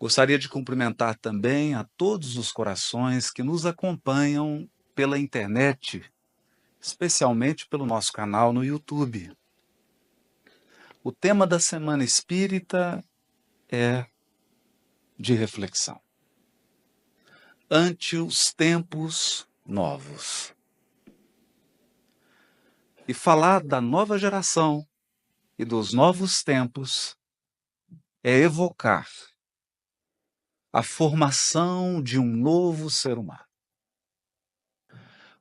Gostaria de cumprimentar também a todos os corações que nos acompanham pela internet, especialmente pelo nosso canal no YouTube. O tema da Semana Espírita é de reflexão. Ante os tempos novos. E falar da nova geração e dos novos tempos é evocar a formação de um novo ser humano.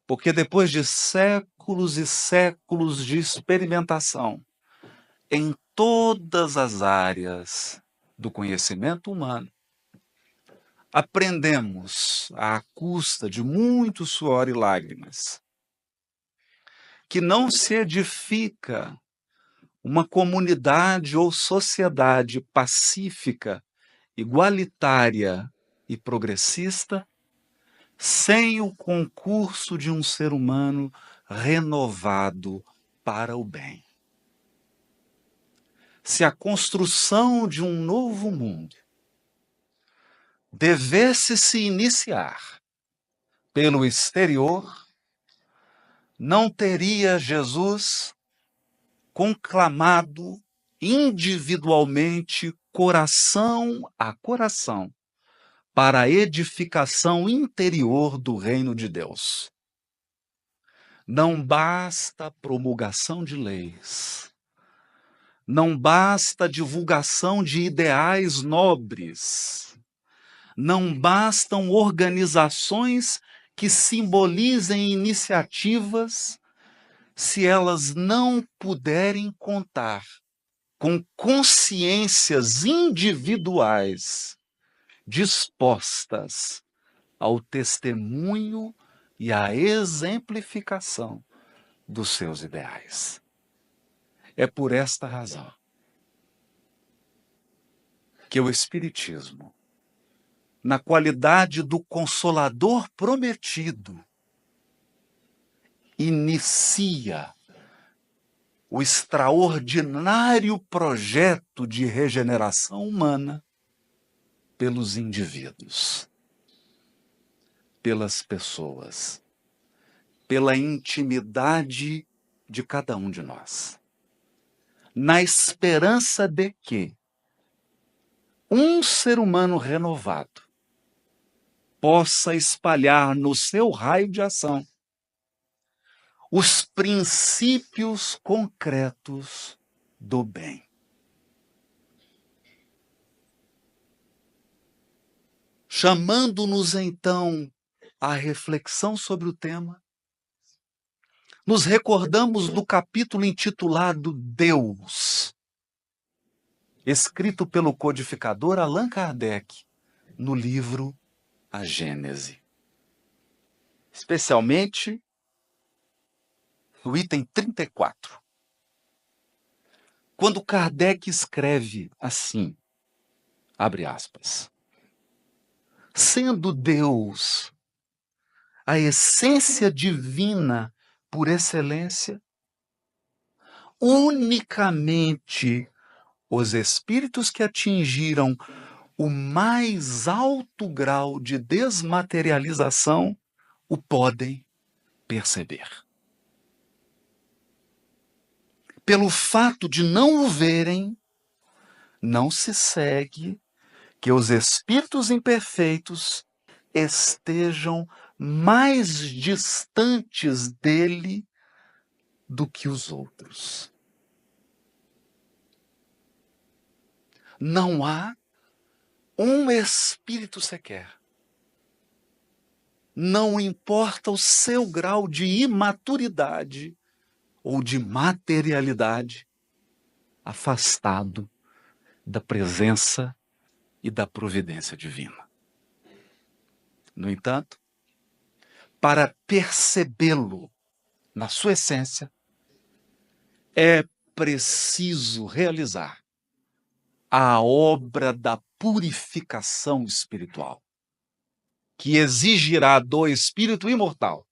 Porque depois de séculos e séculos de experimentação em todas as áreas do conhecimento humano, aprendemos, à custa de muito suor e lágrimas, que não se edifica uma comunidade ou sociedade pacífica, igualitária e progressista sem o concurso de um ser humano renovado para o bem. Se a construção de um novo mundo devesse se iniciar pelo exterior, não teria Jesus conclamado individualmente, coração a coração, para a edificação interior do reino de Deus. Não basta a promulgação de leis, não basta a divulgação de ideais nobres, não bastam organizações que simbolizem iniciativas se elas não puderem contar com consciências individuais dispostas ao testemunho e à exemplificação dos seus ideais. É por esta razão que o Espiritismo, na qualidade do Consolador prometido, inicia o extraordinário projeto de regeneração humana pelos indivíduos, pelas pessoas, pela intimidade de cada um de nós, na esperança de que um ser humano renovado possa espalhar no seu raio de ação os princípios concretos do bem. Chamando-nos então à reflexão sobre o tema, nos recordamos do capítulo intitulado Deus, escrito pelo codificador Allan Kardec no livro A Gênese. Especialmente no item 34. Quando Kardec escreve assim, abre aspas, sendo Deus a essência divina por excelência, unicamente os espíritos que atingiram o mais alto grau de desmaterialização o podem perceber. Pelo fato de não o verem, não se segue que os espíritos imperfeitos estejam mais distantes dele do que os outros. Não há um espírito sequer, não importa o seu grau de imaturidade ou de materialidade, afastado da presença e da providência divina. No entanto, para percebê-lo na sua essência, é preciso realizar a obra da purificação espiritual, que exigirá do espírito imortal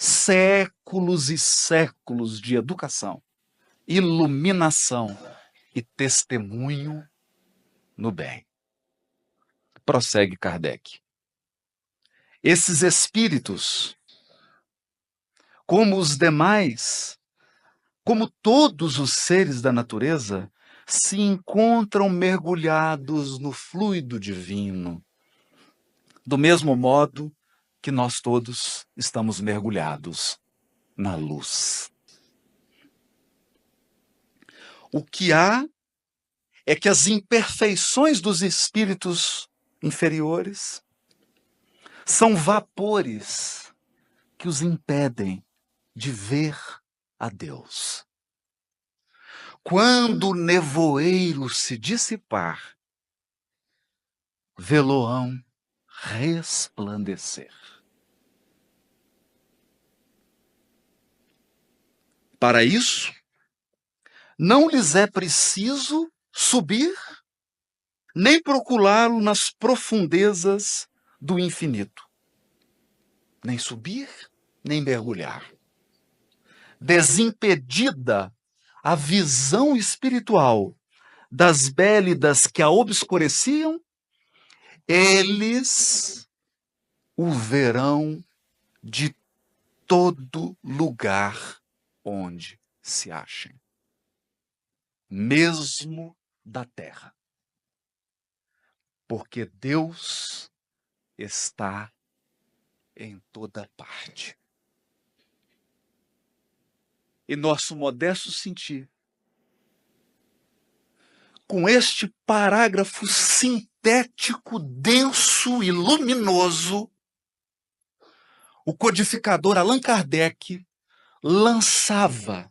séculos e séculos de educação, iluminação e testemunho no bem. prossegue Kardec. Esses espíritos, como os demais, como todos os seres da natureza, se encontram mergulhados no fluido divino, do mesmo modo que nós todos estamos mergulhados na luz. O que há é que as imperfeições dos espíritos inferiores são vapores que os impedem de ver a Deus. Quando o nevoeiro se dissipar, vê-lo-ão resplandecer. Para isso, não lhes é preciso subir, nem procurá-lo nas profundezas do infinito. Nem subir, nem mergulhar. Desimpedida a visão espiritual das bélidas que a obscureciam, eles o verão de todo lugar onde se achem, mesmo da terra. Porque Deus está em toda parte. E nosso modesto sentir, com este parágrafo sintético, denso e luminoso, o codificador Allan Kardec lançava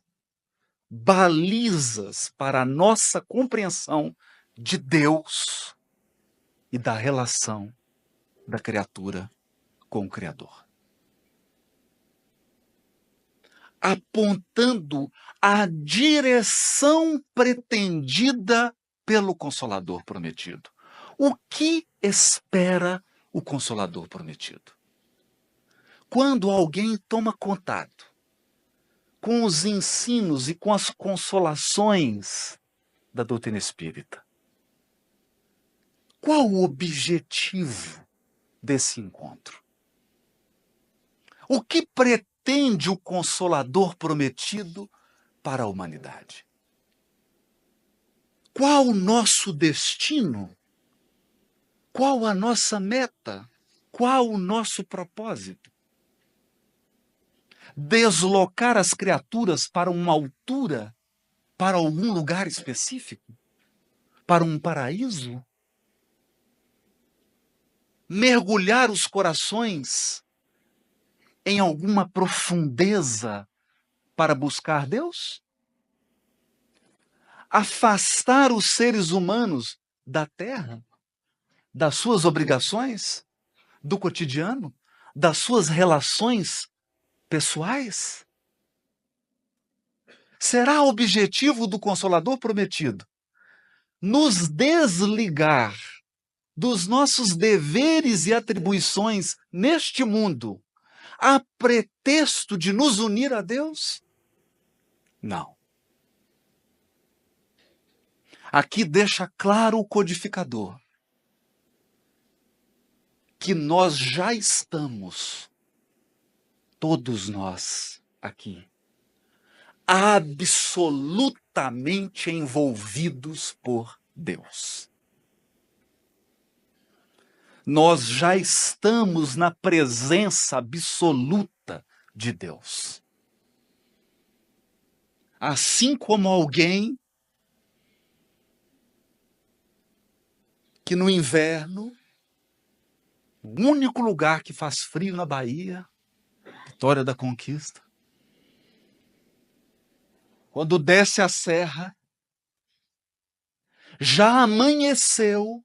balizas para a nossa compreensão de Deus e da relação da criatura com o Criador, apontando a direção pretendida pelo Consolador prometido. O que espera o Consolador prometido? Quando alguém toma contato com os ensinos e com as consolações da doutrina espírita, qual o objetivo desse encontro? O que pretende o Consolador prometido para a humanidade? Qual o nosso destino? Qual a nossa meta? Qual o nosso propósito? Deslocar as criaturas para uma altura, para algum lugar específico? Para um paraíso? Mergulhar os corações em alguma profundeza para buscar Deus? Afastar os seres humanos da terra, das suas obrigações, do cotidiano, das suas relações pessoais? Será objetivo do Consolador prometido nos desligar dos nossos deveres e atribuições neste mundo, a pretexto de nos unir a Deus? Não. Aqui deixa claro o codificador que nós já estamos, todos nós aqui, absolutamente envolvidos por Deus. Nós já estamos na presença absoluta de Deus. Assim como alguém que no inverno, o único lugar que faz frio na Bahia, Vitória da Conquista, quando desce a serra, já amanheceu,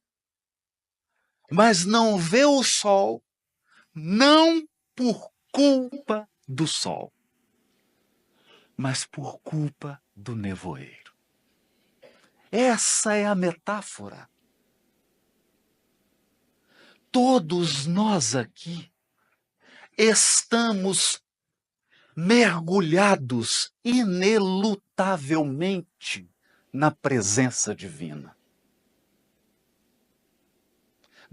mas não vê o sol, não por culpa do sol, mas por culpa do nevoeiro. Essa é a metáfora. Todos nós aqui estamos mergulhados inelutavelmente na presença divina.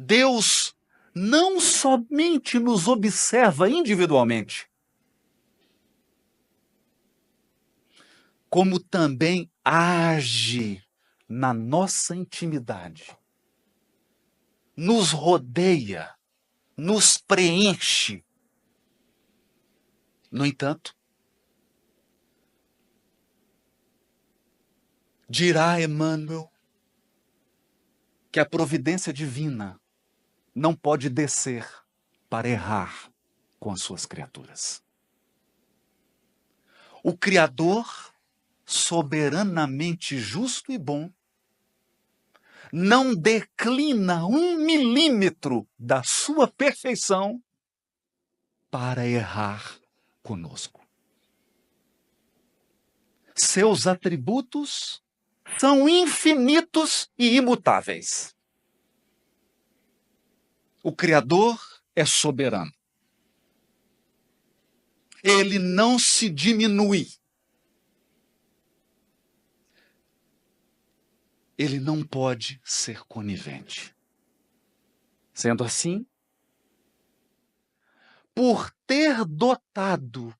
Deus não somente nos observa individualmente, como também age na nossa intimidade, nos rodeia, nos preenche. No entanto, dirá Emmanuel que a providência divina não pode descer para errar com as suas criaturas. O Criador, soberanamente justo e bom, não declina 1 milímetro da sua perfeição para errar conosco. Seus atributos são infinitos e imutáveis. O Criador é soberano. Ele não se diminui. Ele não pode ser conivente. Sendo assim, por ter dotado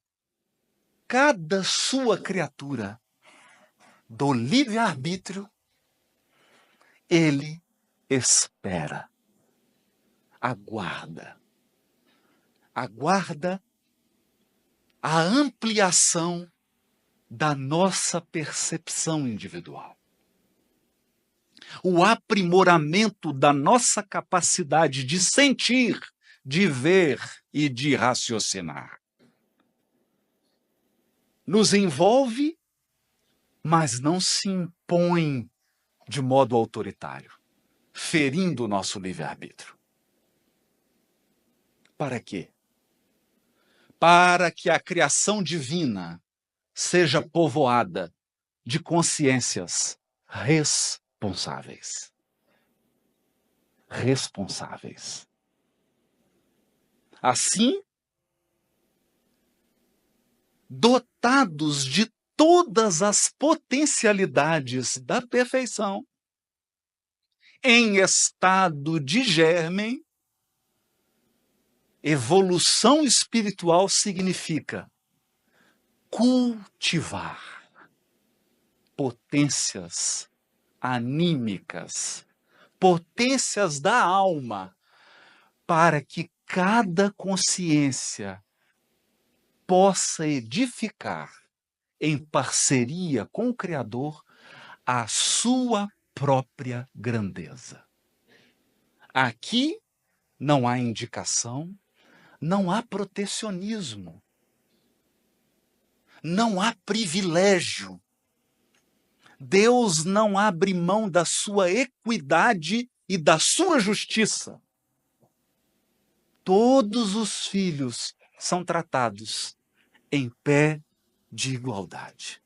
cada sua criatura do livre-arbítrio, ele espera, aguarda a ampliação da nossa percepção individual, o aprimoramento da nossa capacidade de sentir, de ver e de raciocinar. Nos envolve, mas não se impõe de modo autoritário, ferindo o nosso livre-arbítrio. Para quê? Para que a criação divina seja povoada de consciências responsáveis. Responsáveis. Assim, dotados de todas as potencialidades da perfeição, em estado de germe, evolução espiritual significa cultivar potências anímicas, potências da alma, para que cada consciência possa edificar, em parceria com o Criador, a sua própria grandeza. Aqui não há indicação, não há protecionismo, não há privilégio. Deus não abre mão da sua equidade e da sua justiça. Todos os filhos são tratados em pé de igualdade.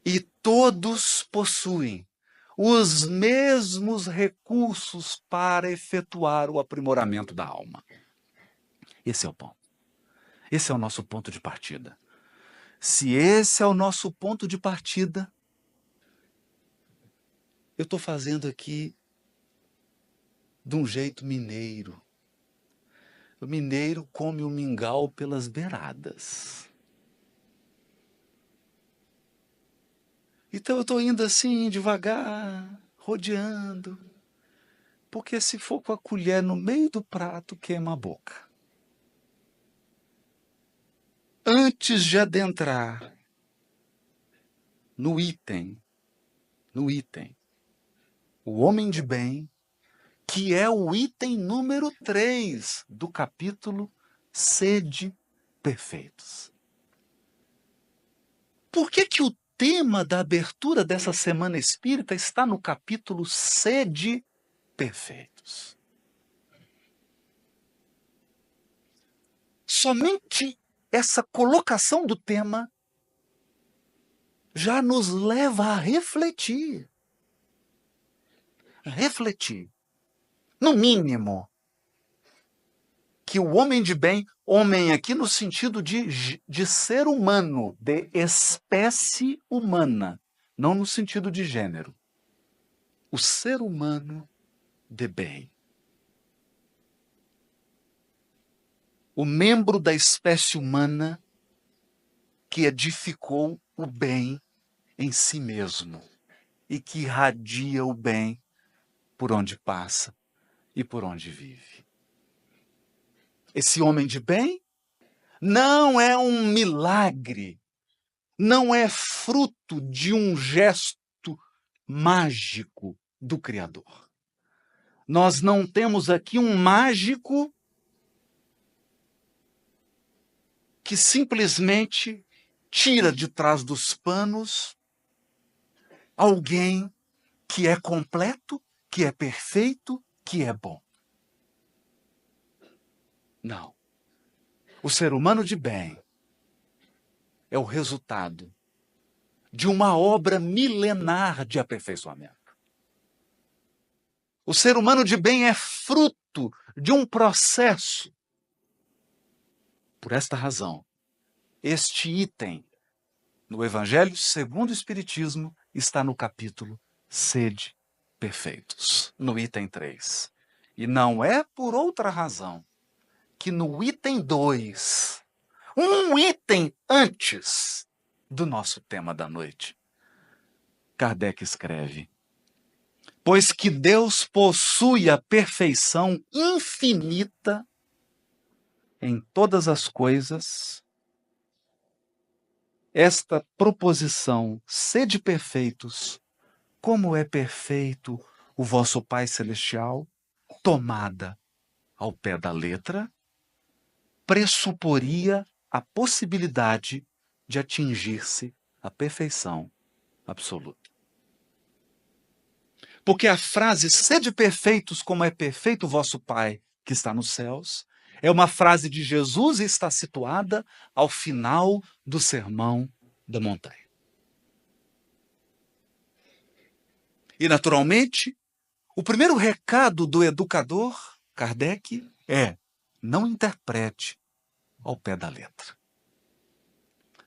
E todos possuem os mesmos recursos para efetuar o aprimoramento da alma. Esse é o ponto. Esse é o nosso ponto de partida. Se esse é o nosso ponto de partida, eu estou fazendo aqui de um jeito mineiro. O mineiro come o mingau pelas beiradas. Então eu estou indo assim, devagar, rodeando, porque se for com a colher no meio do prato, queima a boca. Antes de adentrar no item, o homem de bem, que é o item número 3 do capítulo Sede Perfeitos. Por que que o tema da abertura dessa Semana Espírita está no capítulo Sede Perfeitos? Somente essa colocação do tema já nos leva a refletir. Refletir. No mínimo, que o homem de bem, homem aqui no sentido de ser humano, de espécie humana, não no sentido de gênero. O ser humano de bem. O membro da espécie humana que edificou o bem em si mesmo e que irradia o bem por onde passa e por onde vive. Esse homem de bem não é um milagre, não é fruto de um gesto mágico do Criador. Nós não temos aqui um mágico que simplesmente tira de trás dos panos alguém que é completo, que é perfeito, que é bom. Não. O ser humano de bem é o resultado de uma obra milenar de aperfeiçoamento. O ser humano de bem é fruto de um processo. Por esta razão, este item no Evangelho segundo o Espiritismo está no capítulo Sede Perfeitos, no item 3. E não é por outra razão que no item 2, um item antes do nosso tema da noite, Kardec escreve: pois que Deus possui a perfeição infinita em todas as coisas, esta proposição, sede perfeitos, como é perfeito o vosso Pai Celestial, tomada ao pé da letra, pressuporia a possibilidade de atingir-se a perfeição absoluta. Porque a frase, sede perfeitos como é perfeito o vosso Pai que está nos céus, é uma frase de Jesus e está situada ao final do Sermão da Montanha. E, naturalmente, o primeiro recado do educador, Kardec, é: não interprete ao pé da letra.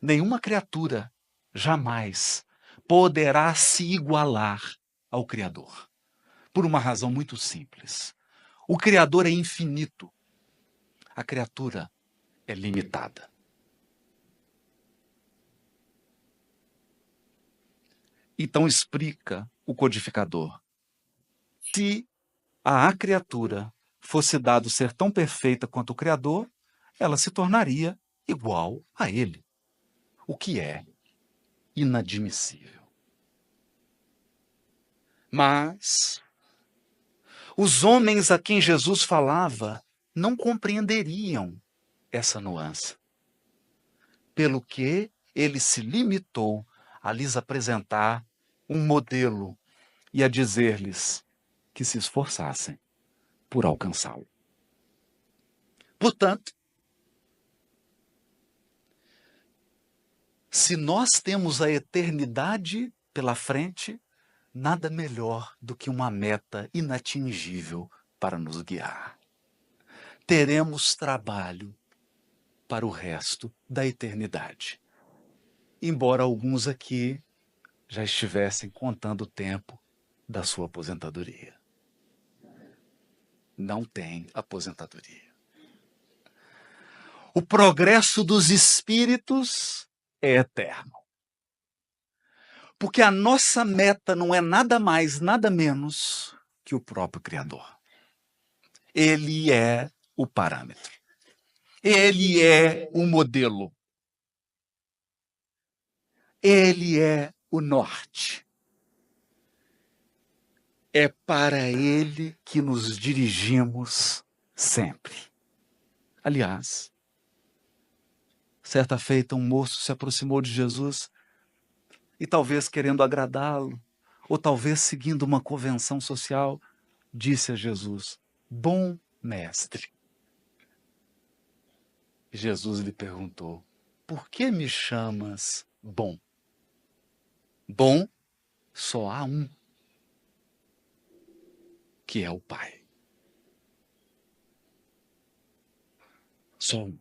Nenhuma criatura jamais poderá se igualar ao Criador. Por uma razão muito simples. O Criador é infinito. A criatura é limitada. Então explica o codificador: se a criatura fosse dado ser tão perfeita quanto o Criador, ela se tornaria igual a ele, o que é inadmissível. Mas os homens a quem Jesus falava não compreenderiam essa nuance, pelo que ele se limitou a lhes apresentar um modelo e a dizer-lhes que se esforçassem por alcançá-lo. Portanto, se nós temos a eternidade pela frente, nada melhor do que uma meta inatingível para nos guiar. Teremos trabalho para o resto da eternidade. Embora alguns aqui já estivessem contando o tempo da sua aposentadoria. Não tem aposentadoria. O progresso dos espíritos é eterno. Porque a nossa meta não é nada mais, nada menos que o próprio Criador. Ele é o parâmetro. Ele é o modelo. Ele é o norte. É para ele que nos dirigimos sempre. Aliás, certa feita um moço se aproximou de Jesus e, talvez querendo agradá-lo, ou talvez seguindo uma convenção social, disse a Jesus: bom mestre. E Jesus lhe perguntou: por que me chamas bom? Bom só há um, que é o Pai. Só um.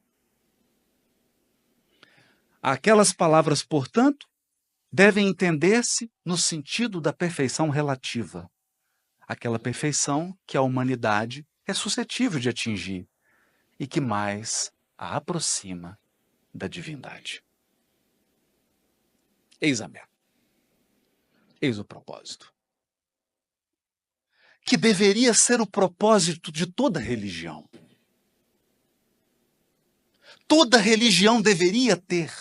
Aquelas palavras, portanto, devem entender-se no sentido da perfeição relativa, aquela perfeição que a humanidade é suscetível de atingir e que mais a aproxima da divindade. Eis a meta, eis o propósito, que deveria ser o propósito de toda religião. Toda religião deveria ter,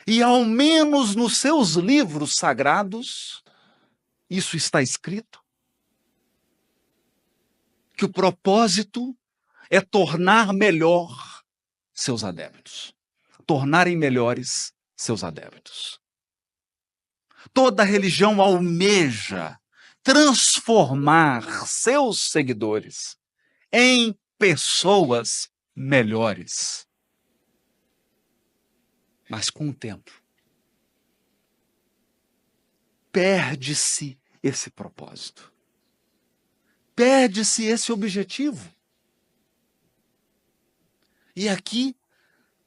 e ao menos nos seus livros sagrados, isso está escrito, que o propósito é tornar melhor seus adeptos, tornarem melhores seus adeptos. Toda religião almeja transformar seus seguidores em pessoas melhores. Mas com o tempo, perde-se esse propósito. Perde-se esse objetivo. E aqui,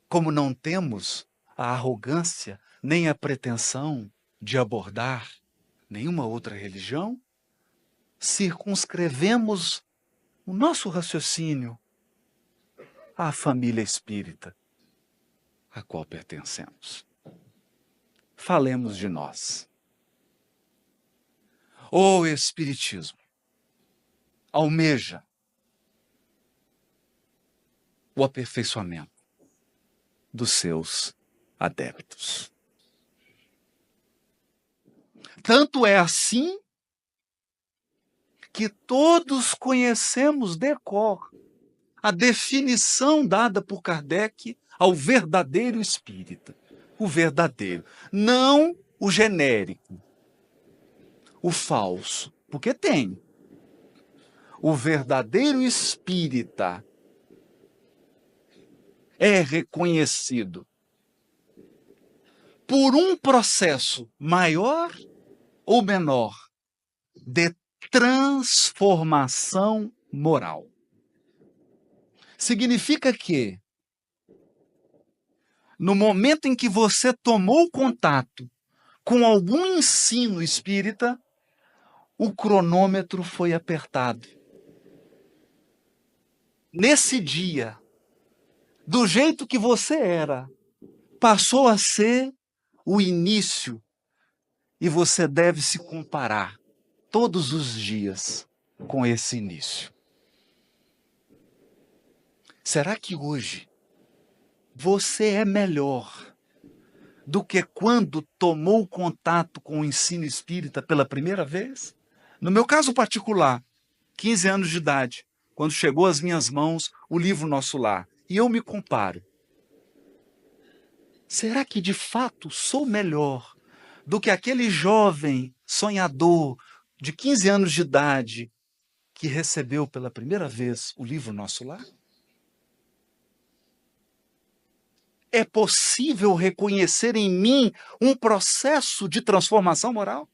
como não temos a arrogância nem a pretensão de abordar nenhuma outra religião, circunscrevemos o nosso raciocínio à família espírita a qual pertencemos. Falemos de nós. O Espiritismo almeja o aperfeiçoamento dos seus adeptos. Tanto é assim que todos conhecemos de cor a definição dada por Kardec ao verdadeiro espírita. O verdadeiro, não o genérico, o falso, porque tem. O verdadeiro espírita é reconhecido por um processo maior ou menor de transformação moral. Significa que, no momento em que você tomou contato com algum ensino espírita, o cronômetro foi apertado. Nesse dia, do jeito que você era, passou a ser o início, e você deve se comparar todos os dias com esse início. Será que hoje você é melhor do que quando tomou contato com o ensino espírita pela primeira vez? No meu caso particular, 15 anos de idade, quando chegou às minhas mãos o livro Nosso Lar, e eu me comparo. Será que de fato sou melhor do que aquele jovem sonhador de 15 anos de idade que recebeu pela primeira vez o livro Nosso Lar? É possível reconhecer em mim um processo de transformação moral?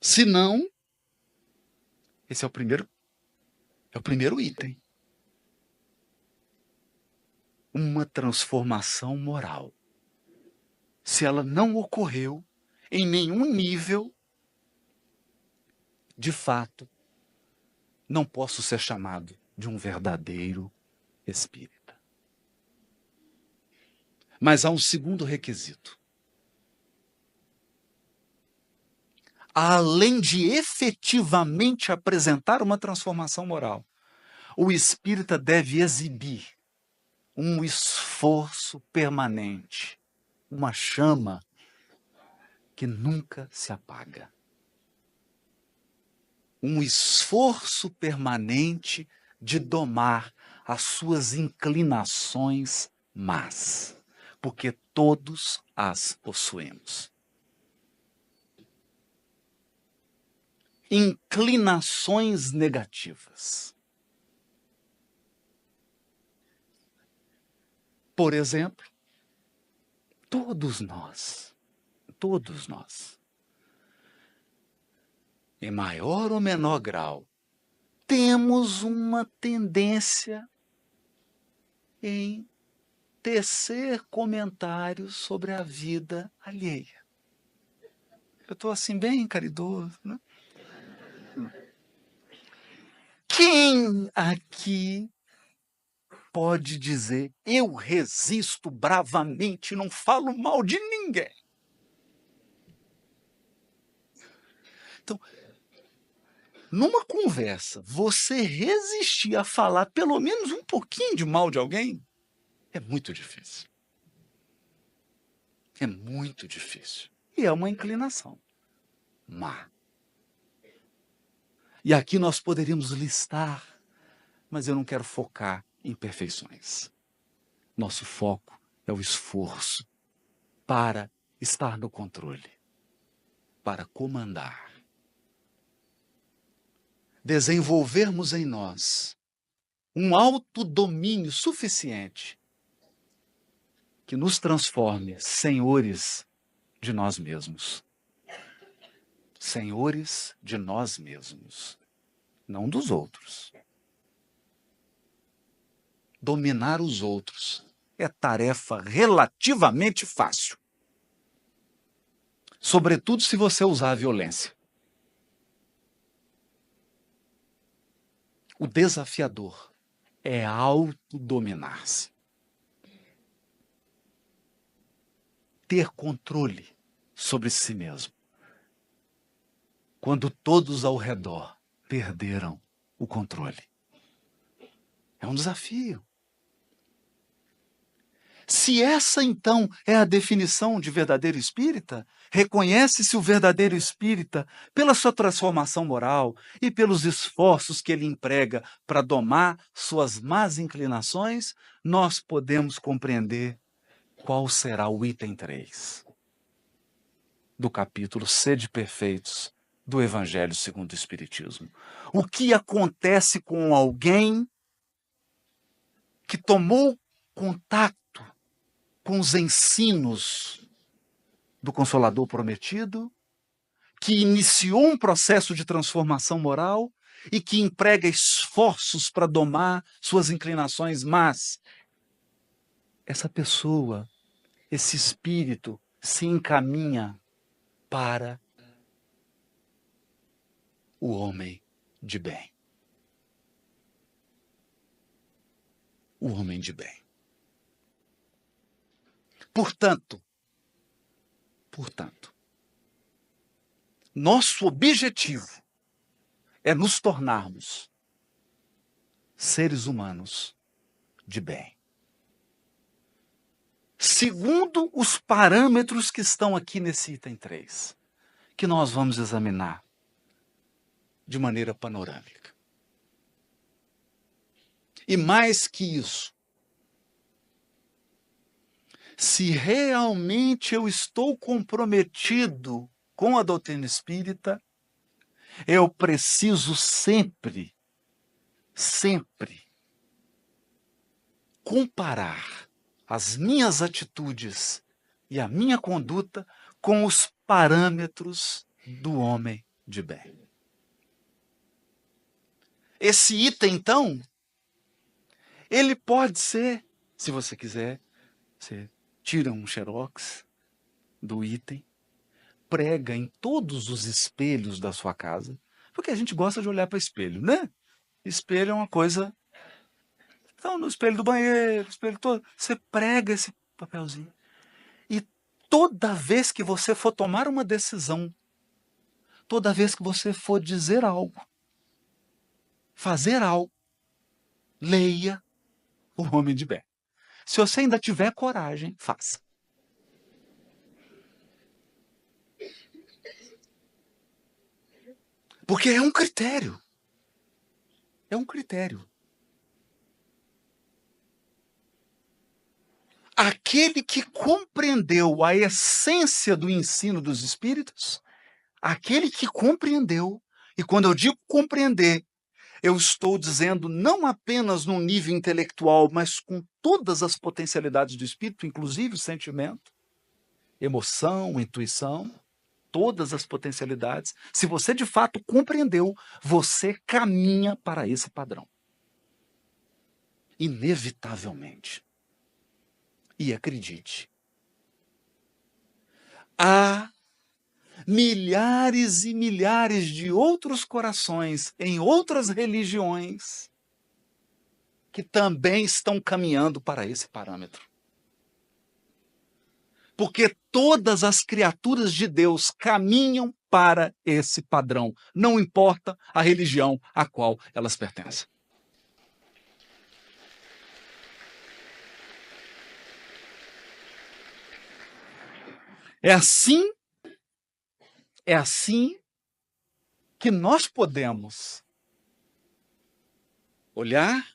Se não, esse é o primeiro item. Uma transformação moral. Se ela não ocorreu em nenhum nível, de fato, não posso ser chamado de um verdadeiro espírita. Mas há um segundo requisito. Além de efetivamente apresentar uma transformação moral, o espírita deve exibir um esforço permanente, uma chama que nunca se apaga. Um esforço permanente de domar as suas inclinações más, porque todos as possuímos. Inclinações negativas. Por exemplo, todos nós, em maior ou menor grau, temos uma tendência em tecer comentários sobre a vida alheia. Eu estou assim bem caridoso, né? Quem aqui pode dizer, eu resisto bravamente, não falo mal de ninguém? Então, numa conversa, você resistir a falar pelo menos um pouquinho de mal de alguém, é muito difícil. É muito difícil. E é uma inclinação má. E aqui nós poderíamos listar, mas eu não quero focar em perfeições. Nosso foco é o esforço para estar no controle, para comandar. Desenvolvermos em nós um autodomínio suficiente que nos transforme senhores de nós mesmos. Senhores de nós mesmos, não dos outros. Dominar os outros é tarefa relativamente fácil. Sobretudo se você usar a violência. O desafiador é autodominar-se. Ter controle sobre si mesmo. Quando todos ao redor perderam o controle. É um desafio. Se essa, então, é a definição de verdadeiro espírita, reconhece-se o verdadeiro espírita pela sua transformação moral e pelos esforços que ele emprega para domar suas más inclinações, nós podemos compreender qual será o item 3 do capítulo Sede Perfeitos do Evangelho segundo o Espiritismo. O que acontece com alguém que tomou contato com os ensinos do Consolador Prometido, que iniciou um processo de transformação moral e que emprega esforços para domar suas inclinações más. Essa pessoa, esse espírito, se encaminha para o homem de bem. O homem de bem. Portanto, nosso objetivo é nos tornarmos seres humanos de bem. Segundo os parâmetros que estão aqui nesse item 3, que nós vamos examinar de maneira panorâmica. E mais que isso, se realmente eu estou comprometido com a doutrina espírita, eu preciso sempre comparar as minhas atitudes e a minha conduta com os parâmetros do homem de bem. Esse item, então, ele pode ser, se você quiser, você tira um xerox do item, prega em todos os espelhos da sua casa, porque a gente gosta de olhar para espelho, né? Espelho é uma coisa... Então, no espelho do banheiro, espelho todo, você prega esse papelzinho. E toda vez que você for tomar uma decisão, toda vez que você for dizer algo, fazer algo, leia o homem de bem. Se você ainda tiver coragem, faça. Porque é um critério. É um critério. Aquele que compreendeu a essência do ensino dos espíritos, aquele que compreendeu, e quando eu digo compreender, eu estou dizendo não apenas num nível intelectual, mas com todas as potencialidades do espírito, inclusive o sentimento, emoção, intuição, todas as potencialidades. Se você de fato compreendeu, você caminha para esse padrão. Inevitavelmente. E acredite, há milhares e milhares de outros corações em outras religiões que também estão caminhando para esse parâmetro. Porque todas as criaturas de Deus caminham para esse padrão, não importa a religião a qual elas pertencem. É assim que nós podemos olhar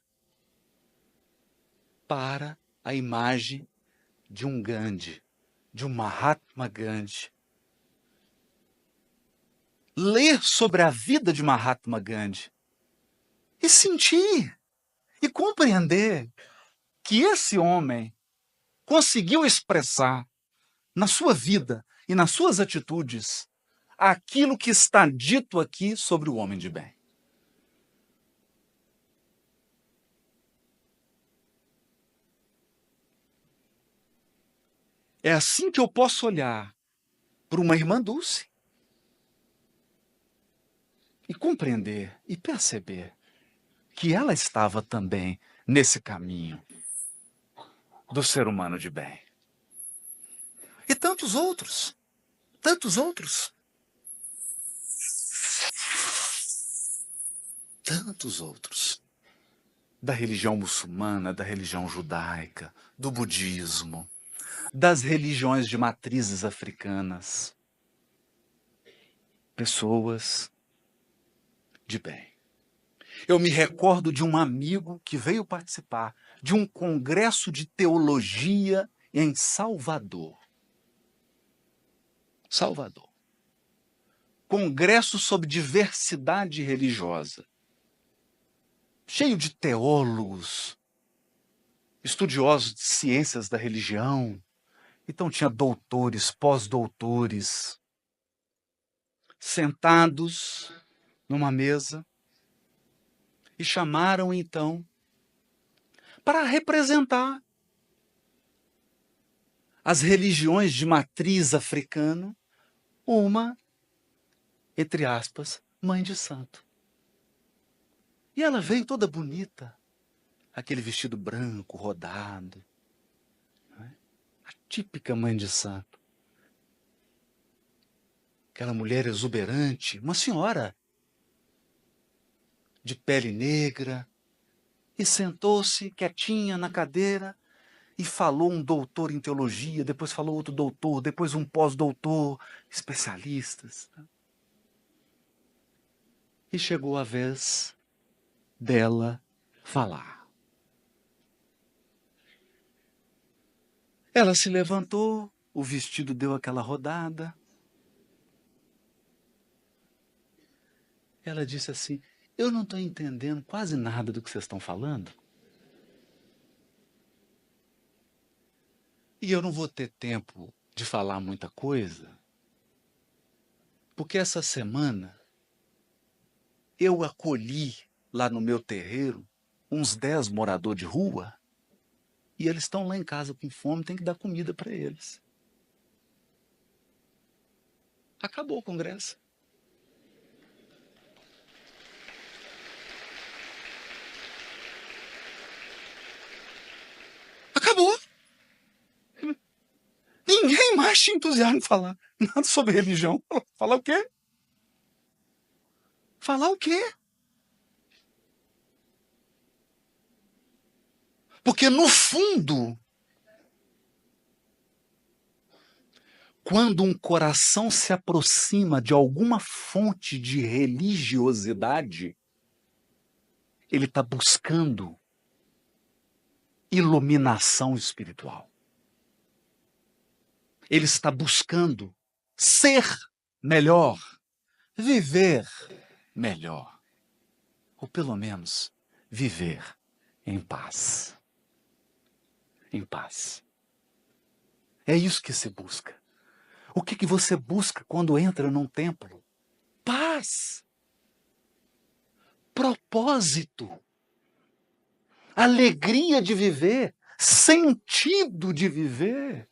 para a imagem de um Gandhi, de um Mahatma Gandhi. Ler sobre a vida de Mahatma Gandhi e sentir e compreender que esse homem conseguiu expressar na sua vida e nas suas atitudes aquilo que está dito aqui sobre o homem de bem. É assim que eu posso olhar para uma irmã Dulce e compreender e perceber que ela estava também nesse caminho do ser humano de bem. E tantos outros, tantos outros. Tantos outros. Da religião muçulmana, da religião judaica, do budismo, das religiões de matrizes africanas. Pessoas de bem. Eu me recordo de um amigo que veio participar de um congresso de teologia em Salvador. Salvador. Congresso sobre diversidade religiosa. Cheio de teólogos, estudiosos de ciências da religião. Então tinha doutores, pós-doutores, sentados numa mesa e chamaram então para representar as religiões de matriz africana, uma, entre aspas, mãe de santo. E ela veio toda bonita, aquele vestido branco, rodado, né? A típica mãe de santo. Aquela mulher exuberante, uma senhora de pele negra, e sentou-se quietinha na cadeira e falou um doutor em teologia, depois falou outro doutor, depois um pós-doutor, especialistas. E chegou a vez dela falar. Ela se levantou, o vestido deu aquela rodada. Ela disse assim: eu não estou entendendo quase nada do que vocês estão falando. E eu não vou ter tempo de falar muita coisa, porque essa semana eu acolhi lá no meu terreiro uns 10 moradores de rua e eles estão lá em casa com fome, tem que dar comida para eles. Acabou o congresso. Acabou. Ninguém mais tinha entusiasmo em falar nada sobre religião. Falar o quê? Falar o quê? Porque no fundo, quando um coração se aproxima de alguma fonte de religiosidade, ele está buscando iluminação espiritual. Ele está buscando ser melhor, viver melhor, ou pelo menos viver em paz. Em paz. É isso que se busca. O que você busca quando entra num templo? Paz. Propósito. Alegria de viver. Sentido de viver.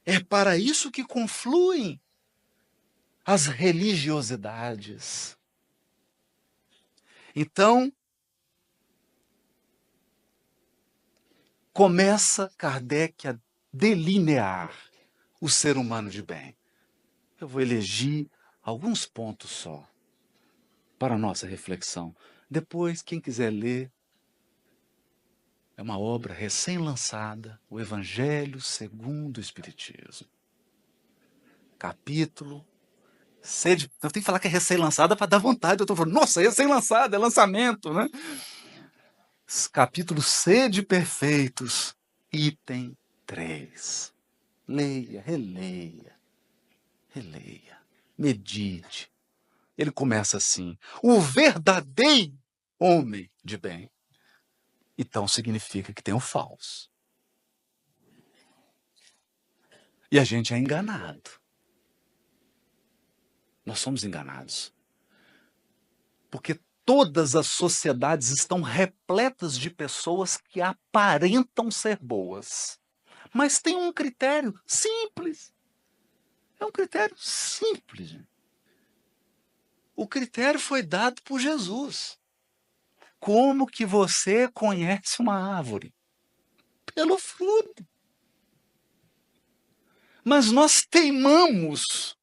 É para isso que confluem as religiosidades. Então, começa Kardec a delinear o ser humano de bem. Eu vou elegir alguns pontos só para a nossa reflexão. Depois, quem quiser ler, é uma obra recém-lançada, o Evangelho segundo o Espiritismo. Capítulo sede. Eu tenho que falar que é recém-lançada para dar vontade. Eu estou falando, nossa, recém-lançada, é lançamento, né? Capítulo Sede Perfeitos, item 3. Leia, releia, releia, medite. Ele começa assim: o verdadeiro homem de bem. Então significa que tem o falso. E a gente é enganado. Nós somos enganados. Porque todas as sociedades estão repletas de pessoas que aparentam ser boas. Mas tem um critério simples. É um critério simples. Gente. O critério foi dado por Jesus. Como que você conhece uma árvore? Pelo fruto. Mas nós teimamos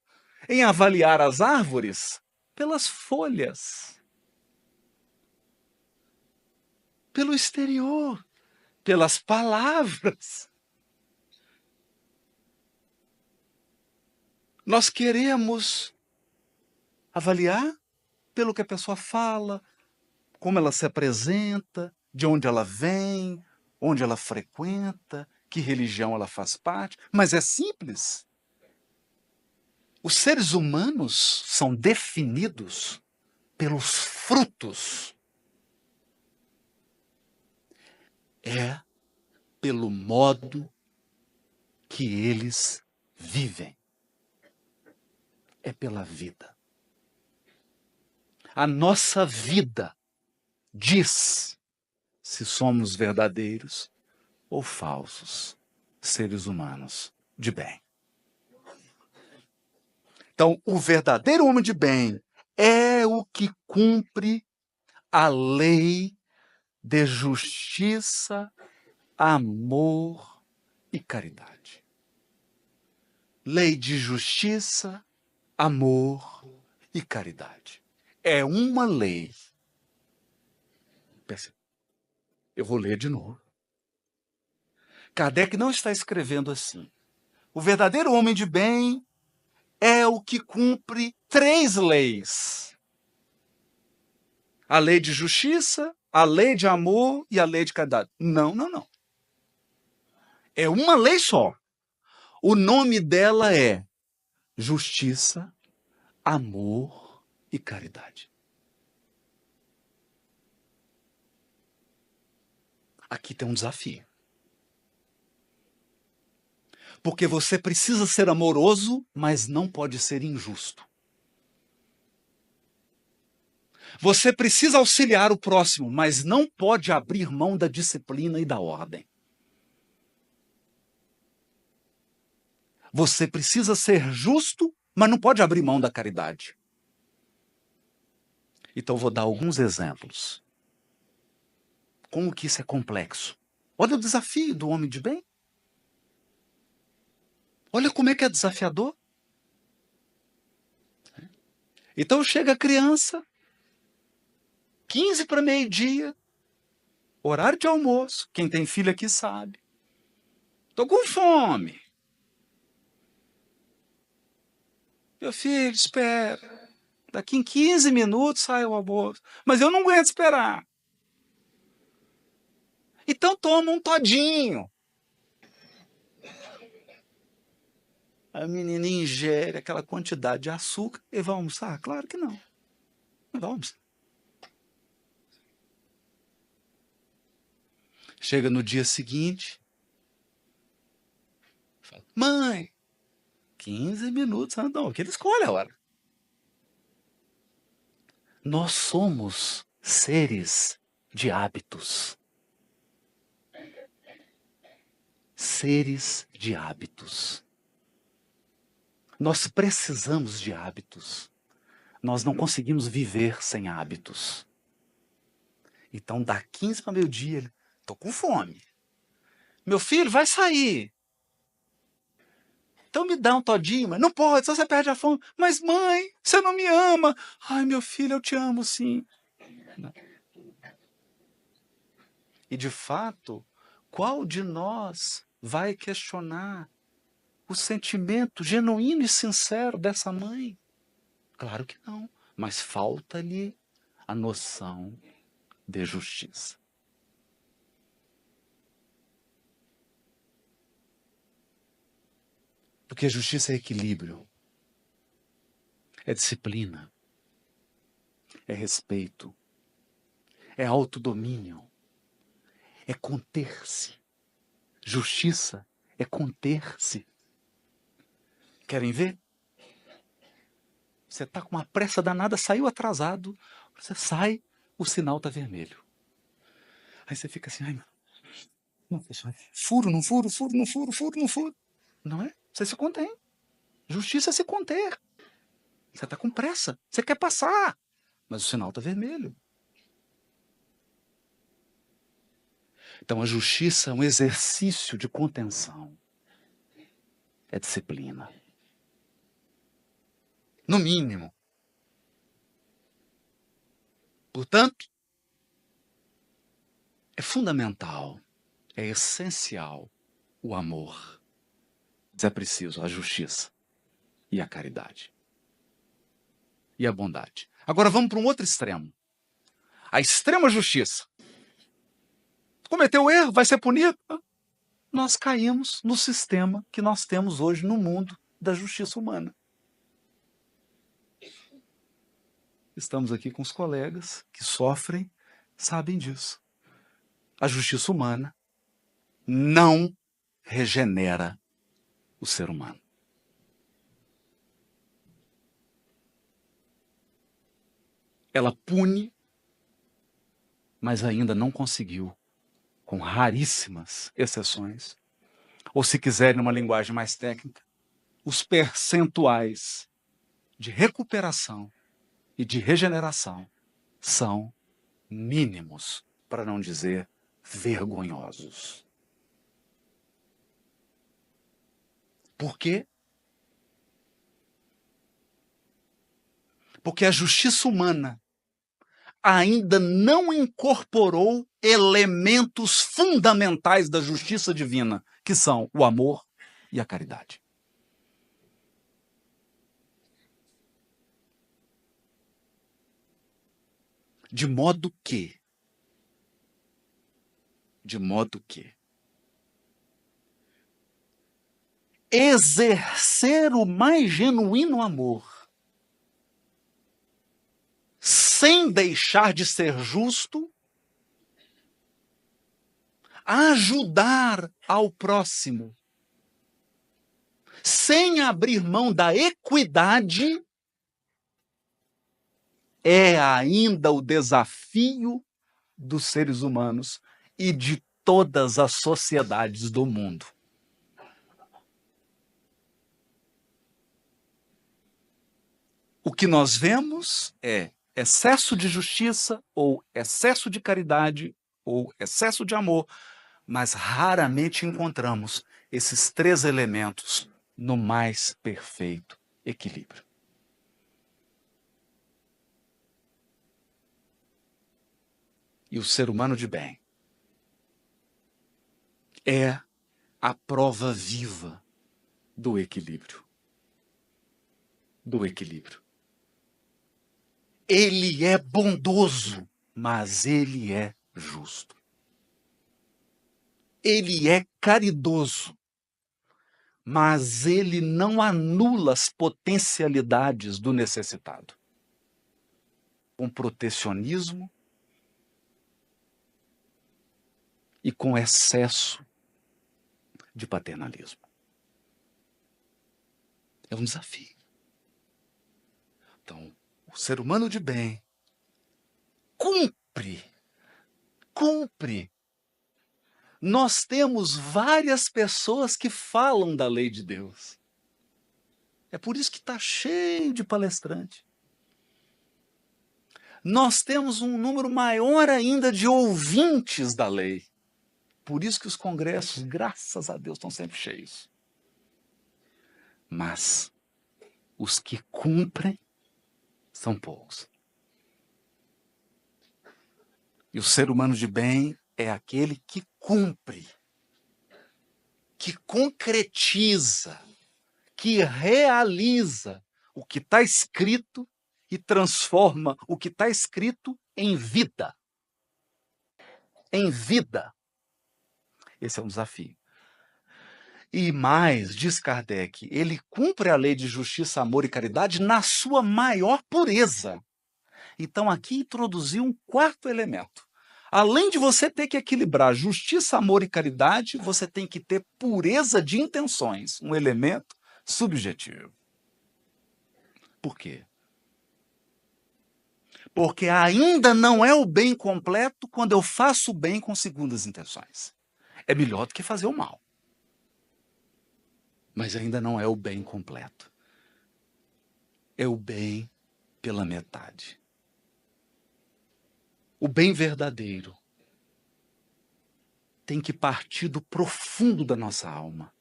em avaliar as árvores pelas folhas, pelo exterior, pelas palavras. Nós queremos avaliar pelo que a pessoa fala, como ela se apresenta, de onde ela vem, onde ela frequenta, que religião ela faz parte. Mas é simples. Os seres humanos são definidos pelos frutos. É pelo modo que eles vivem. É pela vida. A nossa vida diz se somos verdadeiros ou falsos seres humanos de bem. Então, o verdadeiro homem de bem é o que cumpre a lei de justiça, amor e caridade. Lei de justiça, amor e caridade. É uma lei. Eu vou ler de novo. Kardec não está escrevendo assim. O verdadeiro homem de bem é o que cumpre 3 leis. A lei de justiça, a lei de amor e a lei de caridade. Não, não, não. É uma lei só. O nome dela é justiça, amor e caridade. Aqui tem um desafio. Porque você precisa ser amoroso, mas não pode ser injusto. Você precisa auxiliar o próximo, mas não pode abrir mão da disciplina e da ordem. Você precisa ser justo, mas não pode abrir mão da caridade. Então vou dar alguns exemplos. Como que isso é complexo? Olha o desafio do homem de bem. Olha como é que é desafiador. Então chega a criança, 15 para meio-dia, horário de almoço. Quem tem filho aqui sabe. Estou com fome. Meu filho, espera. Daqui em 15 minutos sai o almoço. Mas eu não aguento esperar. Então toma um todinho. A menina ingere aquela quantidade de açúcar e vai almoçar? Claro que não. Não vai almoçar. Chega no dia seguinte. Fala, mãe, 15 minutos. Não, que ele escolhe a hora. Nós somos seres de hábitos. Seres de hábitos. Nós precisamos de hábitos. Nós não conseguimos viver sem hábitos. Então, dá 15 para meio-dia, ele, tô com fome. Meu filho, vai sair. Então me dá um todinho, mas não pode, só você perde a fome. Mas mãe, você não me ama. Ai, meu filho, eu te amo sim. E de fato, qual de nós vai questionar o sentimento genuíno e sincero dessa mãe? Claro que não, mas falta-lhe a noção de justiça. Porque justiça é equilíbrio, é disciplina, é respeito, é autodomínio, é conter-se. Justiça é conter-se. Querem ver? Você está com uma pressa danada, saiu atrasado, você sai, o sinal está vermelho. Aí você fica assim, ai, não, furo, não furo, furo, não furo, furo, não furo. Não é? Você se contém. Justiça é se conter. Você está com pressa, você quer passar, mas o sinal está vermelho. Então a justiça é um exercício de contenção. É disciplina. No mínimo. Portanto, é fundamental, é essencial o amor. Mas é preciso a justiça e a caridade. E a bondade. Agora vamos para um outro extremo. A extrema justiça. Cometeu erro, vai ser punido. Nós caímos no sistema que nós temos hoje no mundo da justiça humana. Estamos aqui com os colegas que sofrem, sabem disso. A justiça humana não regenera o ser humano. Ela pune, mas ainda não conseguiu, com raríssimas exceções, ou se quiserem numa linguagem mais técnica, os percentuais de recuperação e de regeneração são mínimos, para não dizer vergonhosos. Por quê? Porque a justiça humana ainda não incorporou elementos fundamentais da justiça divina, que são o amor e a caridade. De modo que, exercer o mais genuíno amor, sem deixar de ser justo, ajudar ao próximo, sem abrir mão da equidade, é ainda o desafio dos seres humanos e de todas as sociedades do mundo. O que nós vemos é excesso de justiça, ou excesso de caridade, ou excesso de amor, mas raramente encontramos esses três elementos no mais perfeito equilíbrio. E o ser humano de bem é a prova viva do equilíbrio. Do equilíbrio. Ele é bondoso, mas ele é justo. Ele é caridoso, mas ele não anula as potencialidades do necessitado. Com protecionismo e com excesso de paternalismo. É um desafio. Então, o ser humano de bem cumpre. Nós temos várias pessoas que falam da lei de Deus. É por isso que está cheio de palestrante. Nós temos um número maior ainda de ouvintes da lei. Por isso que os congressos, graças a Deus, estão sempre cheios. Mas os que cumprem são poucos. E o ser humano de bem é aquele que cumpre, que concretiza, que realiza o que está escrito e transforma o que está escrito em vida. Em vida. Esse é um desafio. E mais, diz Kardec, ele cumpre a lei de justiça, amor e caridade na sua maior pureza. Então aqui introduziu um quarto elemento. Além de você ter que equilibrar justiça, amor e caridade, você tem que ter pureza de intenções, um elemento subjetivo. Por quê? Porque ainda não é o bem completo quando eu faço o bem com segundas intenções. É melhor do que fazer o mal. Mas ainda não é o bem completo. É o bem pela metade. O bem verdadeiro tem que partir do profundo da nossa alma.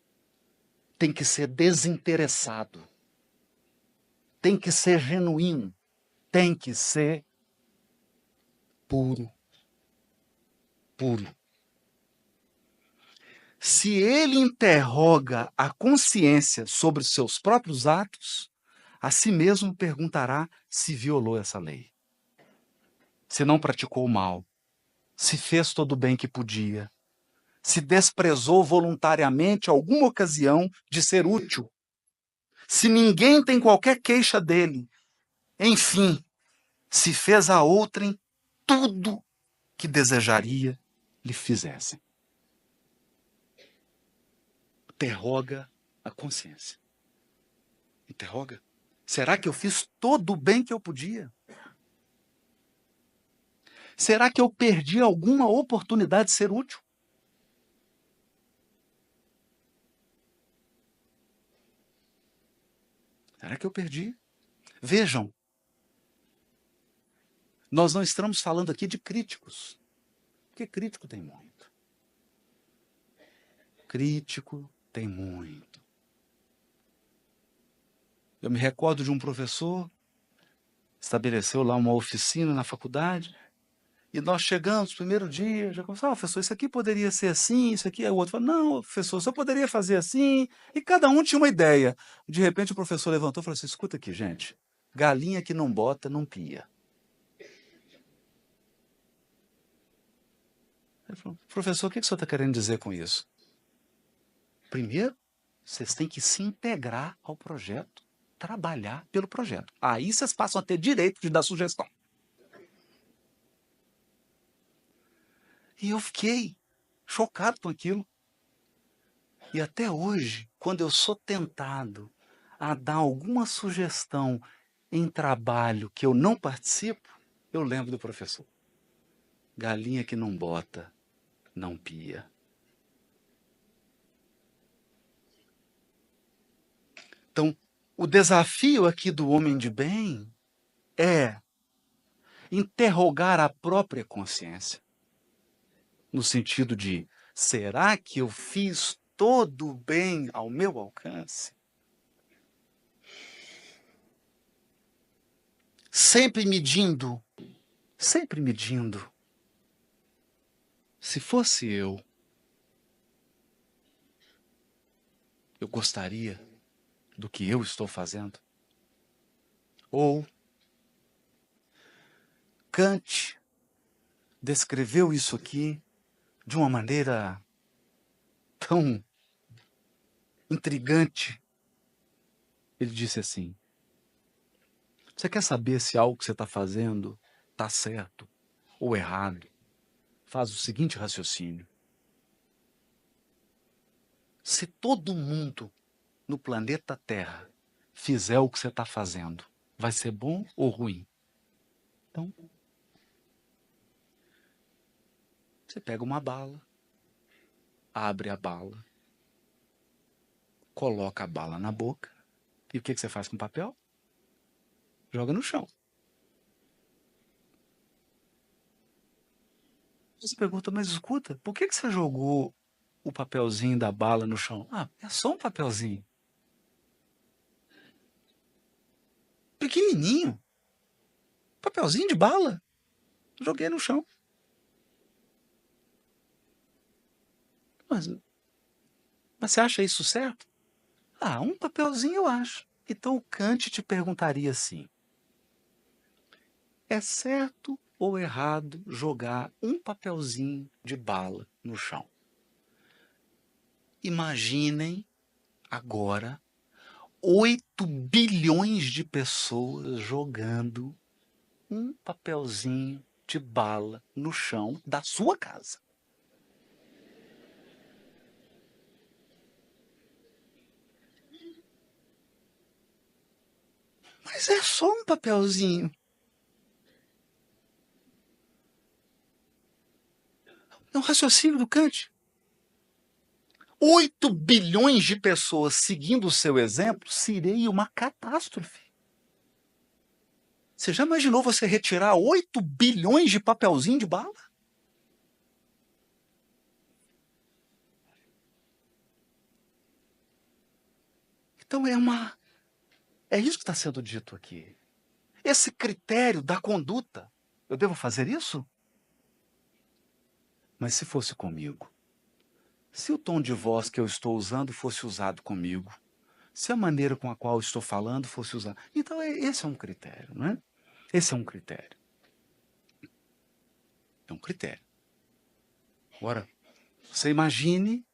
Tem que ser desinteressado. Tem que ser genuíno. Tem que ser puro. Puro. Se ele interroga a consciência sobre os seus próprios atos, a si mesmo perguntará se violou essa lei, se não praticou o mal, se fez todo o bem que podia, se desprezou voluntariamente alguma ocasião de ser útil, se ninguém tem qualquer queixa dele, enfim, se fez a outrem tudo que desejaria lhe fizessem. Interroga a consciência. Interroga. Será que eu fiz todo o bem que eu podia? Será que eu perdi alguma oportunidade de ser útil? Será que eu perdi? Vejam, nós não estamos falando aqui de críticos, porque crítico tem muito. Crítico tem muito. Eu me recordo de um professor, estabeleceu lá uma oficina na faculdade, e nós chegamos no primeiro dia, já começamos, professor, isso aqui poderia ser assim, isso aqui é o outro. Falou, não, professor, só poderia fazer assim, e cada um tinha uma ideia. De repente o professor levantou e falou assim, escuta aqui, gente, galinha que não bota, não pia. Ele falou, professor, o que o senhor está querendo dizer com isso? Primeiro, vocês têm que se integrar ao projeto, trabalhar pelo projeto. Aí vocês passam a ter direito de dar sugestão. E eu fiquei chocado com aquilo. E até hoje, quando eu sou tentado a dar alguma sugestão em trabalho que eu não participo, eu lembro do professor. Galinha que não bota, não pia. Então, o desafio aqui do homem de bem é interrogar a própria consciência, no sentido de, será que eu fiz todo o bem ao meu alcance? Sempre medindo. Se fosse eu gostaria do que eu estou fazendo? Ou Kant descreveu isso aqui de uma maneira tão intrigante. Ele disse assim, você quer saber se algo que você está fazendo está certo ou errado? Faz o seguinte raciocínio. Se todo mundo no planeta Terra fizer o que você está fazendo, vai ser bom ou ruim? Então, você pega uma bala, abre a bala, coloca a bala na boca E o que você faz com o papel? Joga no chão. Você pergunta, mas escuta, por que você jogou o papelzinho da bala no chão? Ah, é só um papelzinho. Pequenininho. Papelzinho de bala. Joguei no chão. Mas, mas você acha isso certo? Ah, um papelzinho eu acho. Então o Kant te perguntaria assim: é certo ou errado jogar um papelzinho de bala no chão? Imaginem agora 8 bilhões de pessoas jogando um papelzinho de bala no chão da sua casa. Mas é só um papelzinho. É um raciocínio do Kant. 8 bilhões de pessoas seguindo o seu exemplo seria uma catástrofe. Você já imaginou você retirar 8 bilhões de papelzinho de bala? Então é isso que está sendo dito aqui. Esse critério da conduta, eu devo fazer isso? Mas se fosse comigo, se o tom de voz que eu estou usando fosse usado comigo, se a maneira com a qual eu estou falando fosse usada, então esse é um critério, não é? Esse é um critério. É um critério. Agora, você imagine,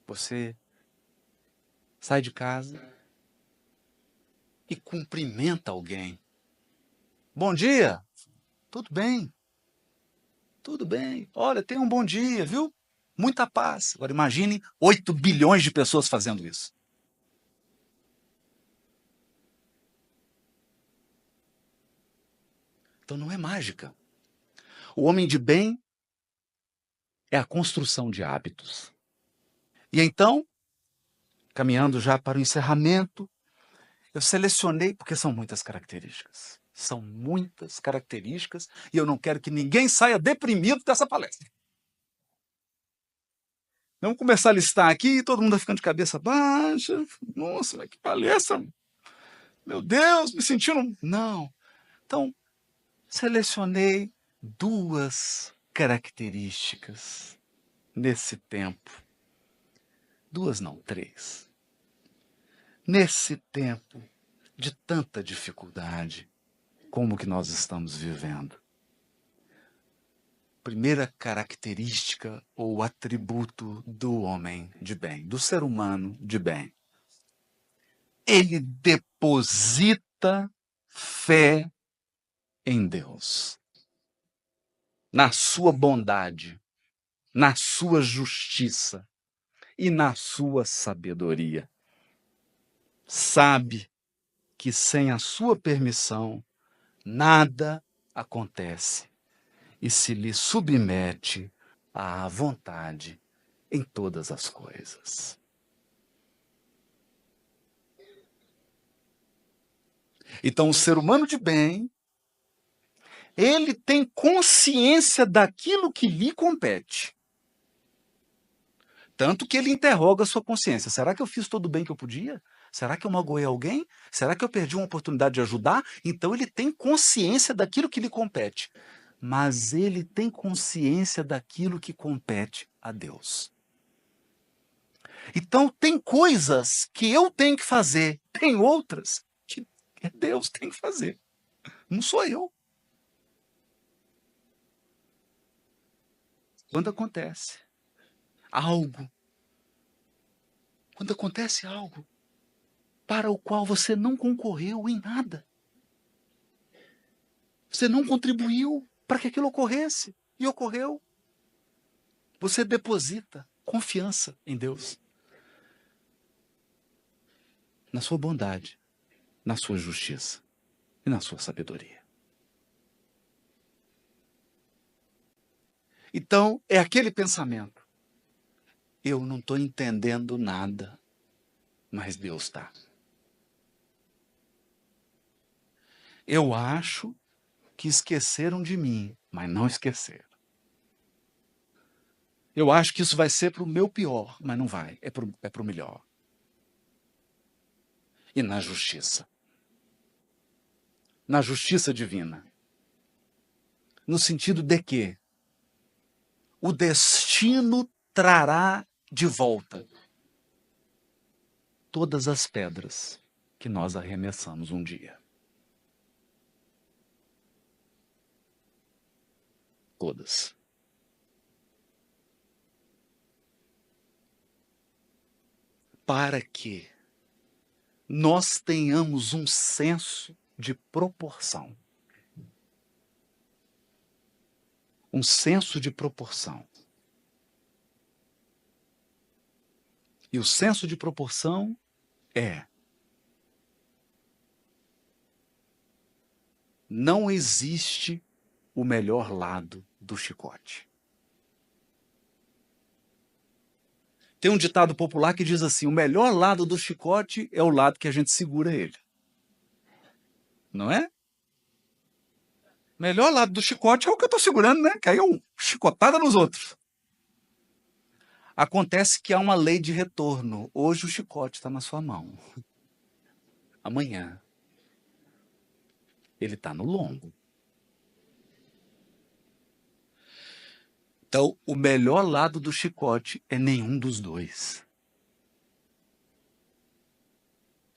você sai de casa e cumprimenta alguém. Bom dia! Tudo bem? Tudo bem. Olha, tenha um bom dia, viu? Muita paz. Agora imagine 8 bilhões de pessoas fazendo isso. Então não é mágica. O homem de bem é a construção de hábitos. E então, caminhando já para o encerramento, eu selecionei, porque são muitas características. São muitas características e eu não quero que ninguém saia deprimido dessa palestra. Vamos começar a listar aqui e todo mundo vai ficando de cabeça baixa. Nossa, mas que palestra! Meu Deus, me sentindo. Não. Então, selecionei 2 características nesse tempo. 2 não, 3. Nesse tempo de tanta dificuldade como que nós estamos vivendo. Primeira característica ou atributo do homem de bem, do ser humano de bem. Ele deposita fé em Deus, na sua bondade, na sua justiça e na sua sabedoria. Sabe que sem a sua permissão nada acontece e se lhe submete à vontade em todas as coisas. Então, o ser humano de bem, ele tem consciência daquilo que lhe compete. Tanto que ele interroga a sua consciência. Será que eu fiz todo o bem que eu podia? Será que eu magoei alguém? Será que eu perdi uma oportunidade de ajudar? Então ele tem consciência daquilo que lhe compete. Mas ele tem consciência daquilo que compete a Deus. Então tem coisas que eu tenho que fazer, tem outras que Deus tem que fazer. Não sou eu. Quando acontece algo, quando acontece algo para o qual você não concorreu em nada, você não contribuiu para que aquilo ocorresse e ocorreu, você deposita confiança em Deus, na sua bondade, na sua justiça e na sua sabedoria. Então, é aquele pensamento. Eu não estou entendendo nada, mas Deus está. Eu acho que esqueceram de mim, mas não esqueceram. Eu acho que isso vai ser para o meu pior, mas não vai, é para o melhor. E na justiça divina, no sentido de que o destino trará de volta todas as pedras que nós arremessamos um dia. Todas. Para que nós tenhamos um senso de proporção. Um senso de proporção. E o senso de proporção é: não existe o melhor lado do chicote. Tem um ditado popular que diz assim: o melhor lado do chicote é o lado que a gente segura ele. Não é? O melhor lado do chicote é o que eu estou segurando, né? Que aí é uma chicotada nos outros. Acontece que há uma lei de retorno. Hoje o chicote está na sua mão. Amanhã ele está no lombo. Então, o melhor lado do chicote é nenhum dos dois.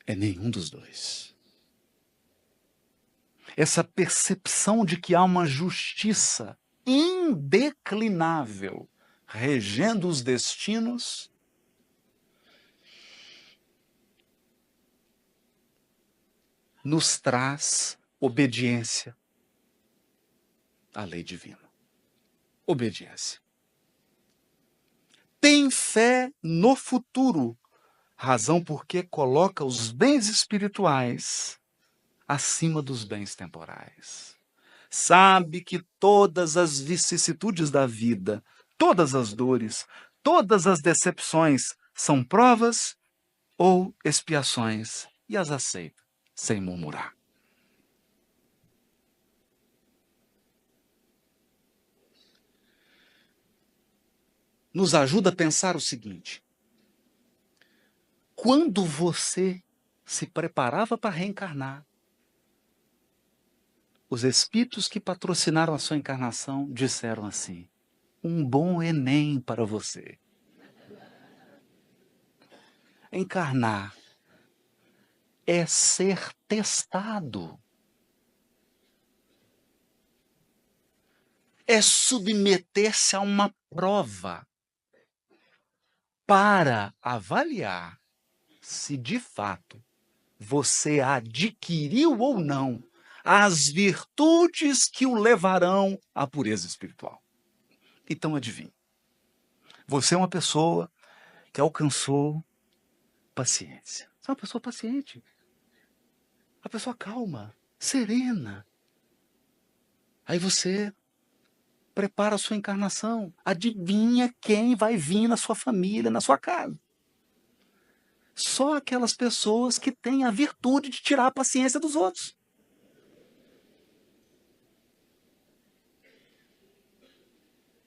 É nenhum dos dois. Essa percepção de que há uma justiça indeclinável regendo os destinos nos traz obediência à lei divina. Obediência. Tem fé no futuro, razão porque coloca os bens espirituais acima dos bens temporais. Sabe que todas as vicissitudes da vida, todas as dores, todas as decepções são provas ou expiações e as aceita sem murmurar. Nos ajuda a pensar o seguinte: quando você se preparava para reencarnar, os espíritos que patrocinaram a sua encarnação disseram assim: um bom Enem para você. Encarnar é ser testado. É submeter-se a uma prova para avaliar se de fato você adquiriu ou não as virtudes que o levarão à pureza espiritual. Então adivinhe, você é uma pessoa que alcançou paciência. Você é uma pessoa paciente. Uma pessoa calma, serena. Aí você prepara a sua encarnação. Adivinha quem vai vir na sua família, na sua casa? Só aquelas pessoas que têm a virtude de tirar a paciência dos outros.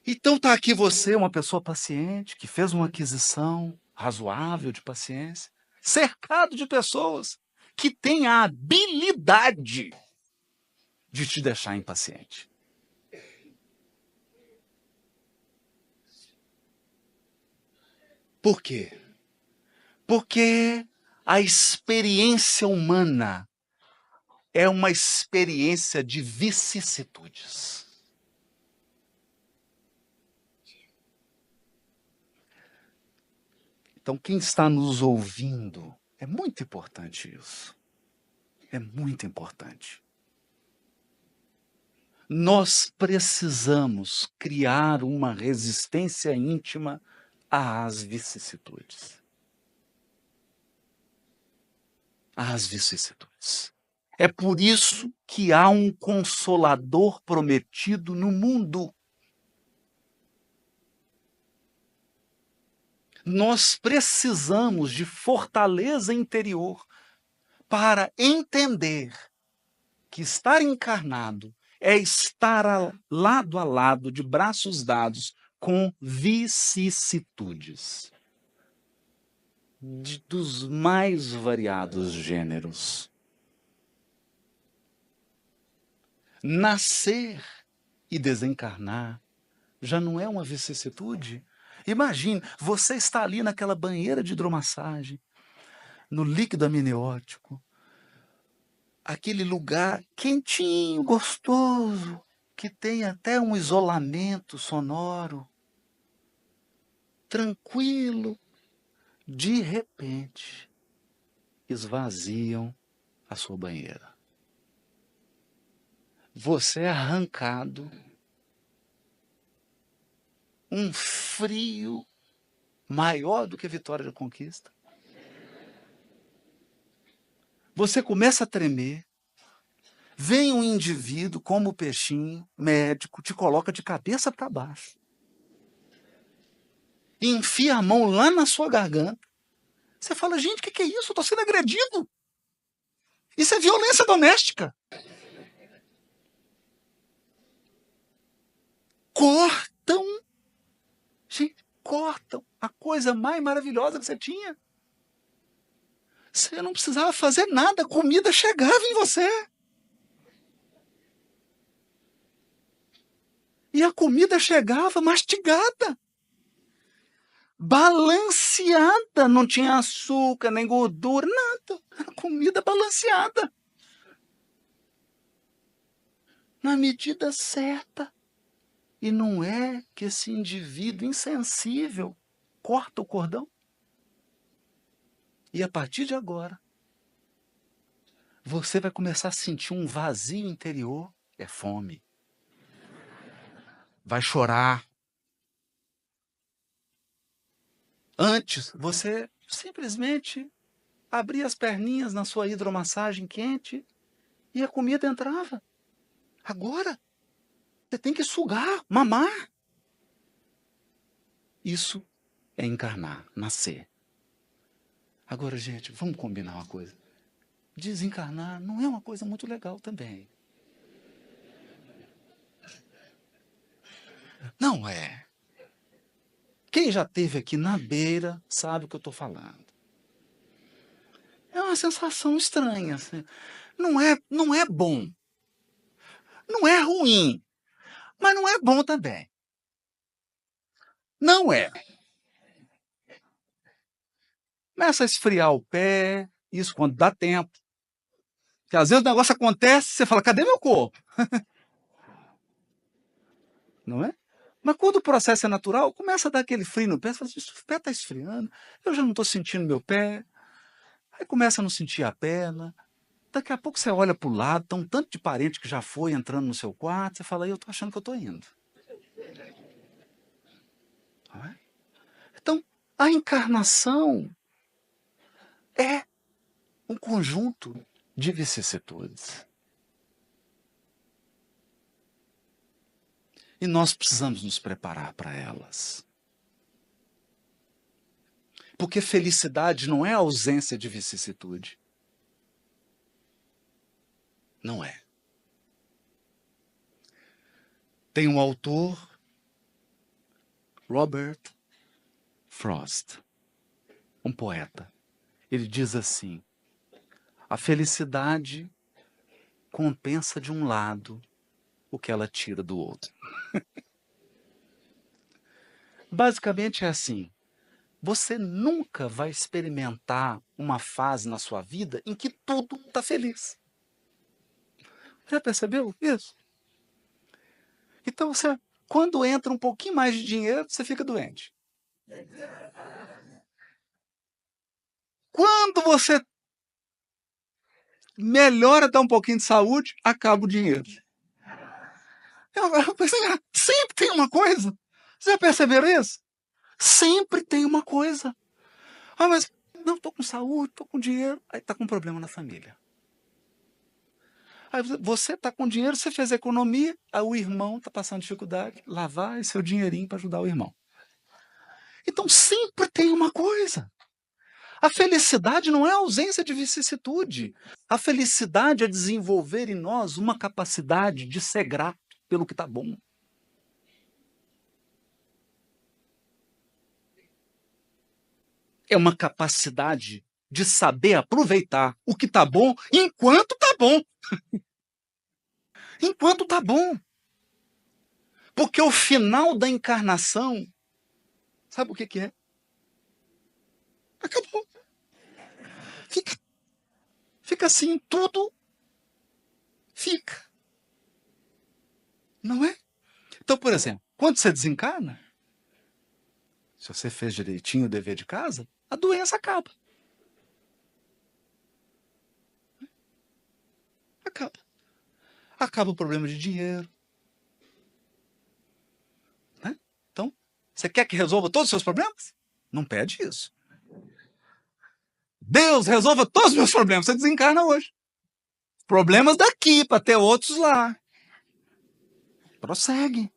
Então está aqui você, uma pessoa paciente, que fez uma aquisição razoável de paciência, cercado de pessoas que têm a habilidade de te deixar impaciente. Por quê? Porque a experiência humana é uma experiência de vicissitudes. Então, quem está nos ouvindo, é muito importante isso. É muito importante. Nós precisamos criar uma resistência íntima às vicissitudes. Às vicissitudes. É por isso que há um consolador prometido no mundo. Nós precisamos de fortaleza interior para entender que estar encarnado é estar lado a lado, de braços dados, com vicissitudes dos mais variados gêneros. Nascer e desencarnar já não é uma vicissitude? Imagine, você está ali naquela banheira de hidromassagem, no líquido amniótico, aquele lugar quentinho, gostoso, que tem até um isolamento sonoro, tranquilo. De repente, esvaziam a sua banheira. Você é arrancado, um frio maior do que a Vitória da Conquista. Você começa a tremer, vem um indivíduo como o peixinho, médico, te coloca de cabeça para baixo, enfia a mão lá na sua garganta. Você fala, gente, o que é isso? Eu estou sendo agredido. Isso é violência doméstica. Cortam, gente, cortam a coisa mais maravilhosa que você tinha. Você não precisava fazer nada, a comida chegava em você. E a comida chegava mastigada, balanceada, não tinha açúcar, nem gordura, nada. A comida balanceada. Na medida certa. E não é que esse indivíduo insensível corta o cordão? E a partir de agora, você vai começar a sentir um vazio interior, é fome. Vai chorar. Antes, você simplesmente abria as perninhas na sua hidromassagem quente e a comida entrava. Agora, você tem que sugar, mamar. Isso é encarnar, nascer. Agora, gente, vamos combinar uma coisa. Desencarnar não é uma coisa muito legal também. Não é. Quem já esteve aqui na beira sabe o que eu estou falando. É uma sensação estranha. Assim. Não é bom. Não é ruim. Mas não é bom também. Não é. Começa a esfriar o pé, isso quando dá tempo. Porque às vezes o negócio acontece, você fala, cadê meu corpo? Não é? Mas quando o processo é natural, começa a dar aquele frio no pé, você fala, o pé está esfriando, eu já não estou sentindo meu pé. Aí começa a não sentir a perna. Daqui a pouco você olha para o lado, tá um tanto de parente que já foi entrando no seu quarto, você fala, eu estou achando que eu estou indo. Não é? Então, a encarnação é um conjunto de vicissitudes. E nós precisamos nos preparar para elas. Porque felicidade não é ausência de vicissitude. Não é. Tem um autor, Robert Frost, um poeta. Ele diz assim, a felicidade compensa de um lado o que ela tira do outro. Basicamente é assim, você nunca vai experimentar uma fase na sua vida em que tudo está feliz. Já percebeu isso? Então, quando entra um pouquinho mais de dinheiro, você fica doente. Quando você melhora até um pouquinho de saúde, acaba o dinheiro. Eu pensei, sempre tem uma coisa. Vocês já perceberam isso? Sempre tem uma coisa. Mas não, estou com saúde, estou com dinheiro. Aí está com problema na família. Aí você está com dinheiro, você fez economia, aí o irmão está passando dificuldade. Lá vai seu dinheirinho para ajudar o irmão. Então sempre tem uma coisa. A felicidade não é a ausência de vicissitude. A felicidade é desenvolver em nós uma capacidade de ser grato pelo que está bom. É uma capacidade de saber aproveitar o que está bom enquanto está bom. Enquanto está bom. Porque o final da encarnação, sabe o que é? Acabou. Fica assim, tudo fica. Não é? Então, por exemplo, quando você desencarna, se você fez direitinho o dever de casa, a doença acaba. Acaba. Acaba o problema de dinheiro. Né? Então, você quer que resolva todos os seus problemas? Não pede isso. Deus resolva todos os meus problemas. Você desencarna hoje. Problemas daqui para ter outros lá. Prosseguem.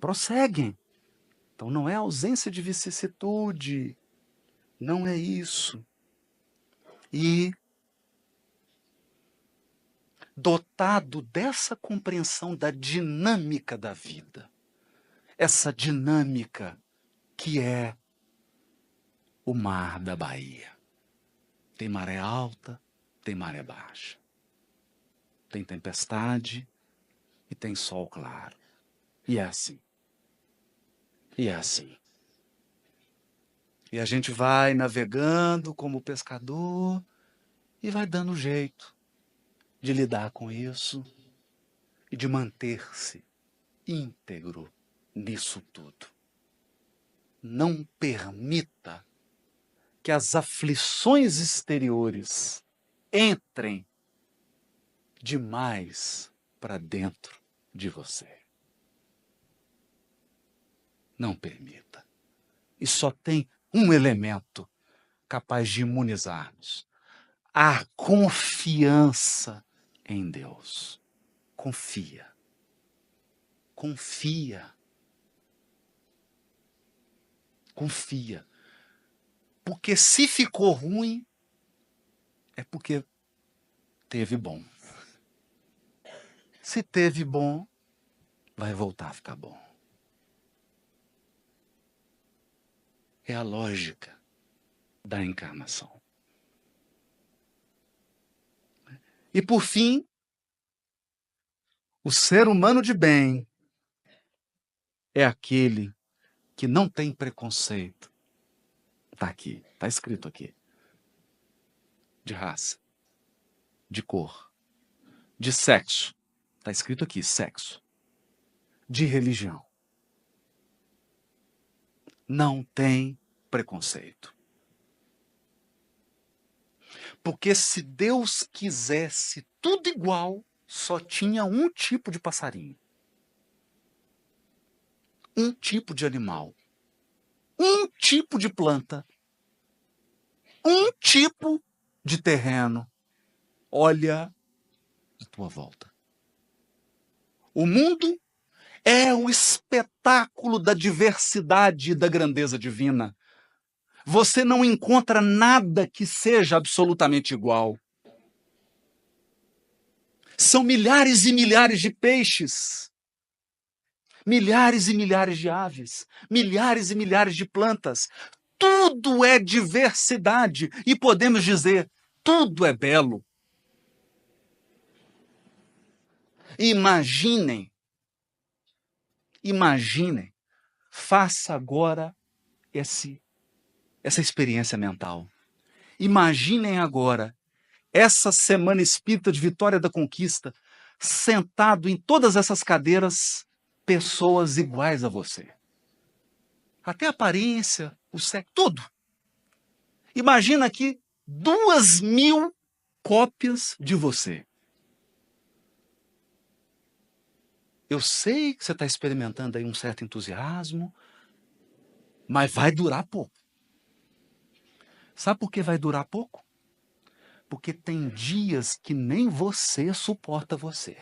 Prosseguem. Então não é ausência de vicissitude. Não é isso. E dotado dessa compreensão da dinâmica da vida, essa dinâmica que é o mar da Bahia. Tem maré alta, tem maré baixa. Tem tempestade e tem sol claro. E é assim. E é assim. E a gente vai navegando como pescador e vai dando jeito de lidar com isso e de manter-se íntegro nisso tudo. Não permita que as aflições exteriores entrem demais para dentro de você. Não permita. E só tem um elemento capaz de imunizar-nos: a confiança em Deus. Confia. Confia. Confia. Porque se ficou ruim, é porque teve bom. Se teve bom, vai voltar a ficar bom. É a lógica da encarnação. E por fim, o ser humano de bem é aquele que não tem preconceito. Está aqui, está escrito aqui. De raça, de cor, de sexo. Está escrito aqui, sexo. De religião. Não tem preconceito. Porque se Deus quisesse tudo igual, só tinha um tipo de passarinho. Um tipo de animal. Um tipo de planta. Um tipo de terreno. Olha à tua volta. O mundo é o espetáculo da diversidade e da grandeza divina. Você não encontra nada que seja absolutamente igual. São milhares e milhares de peixes, milhares e milhares de aves, milhares e milhares de plantas. Tudo é diversidade e podemos dizer, tudo é belo. Imaginem, faça agora essa experiência mental. Imaginem agora essa Semana Espírita de Vitória da Conquista, sentado em todas essas cadeiras, pessoas iguais a você. Até a aparência, o sexo, tudo. Imagina aqui 2.000 cópias de você. Eu sei que você está experimentando aí um certo entusiasmo, mas vai durar pouco. Sabe por que vai durar pouco? Porque tem dias que nem você suporta você.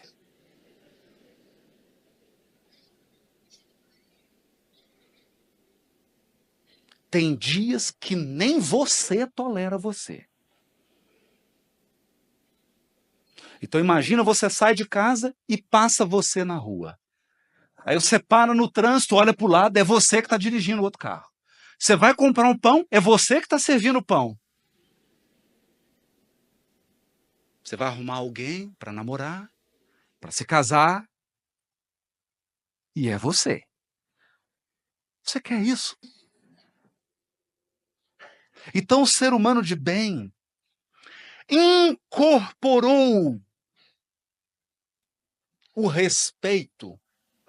tem dias que nem você tolera você. Então imagina, você sai de casa e passa você na rua. Aí você para no trânsito, olha para o lado, é você que está dirigindo o outro carro. Você vai comprar um pão, é você que está servindo o pão. Você vai arrumar alguém para namorar, para se casar, e é você. Você quer isso? Então o ser humano de bem incorporou o respeito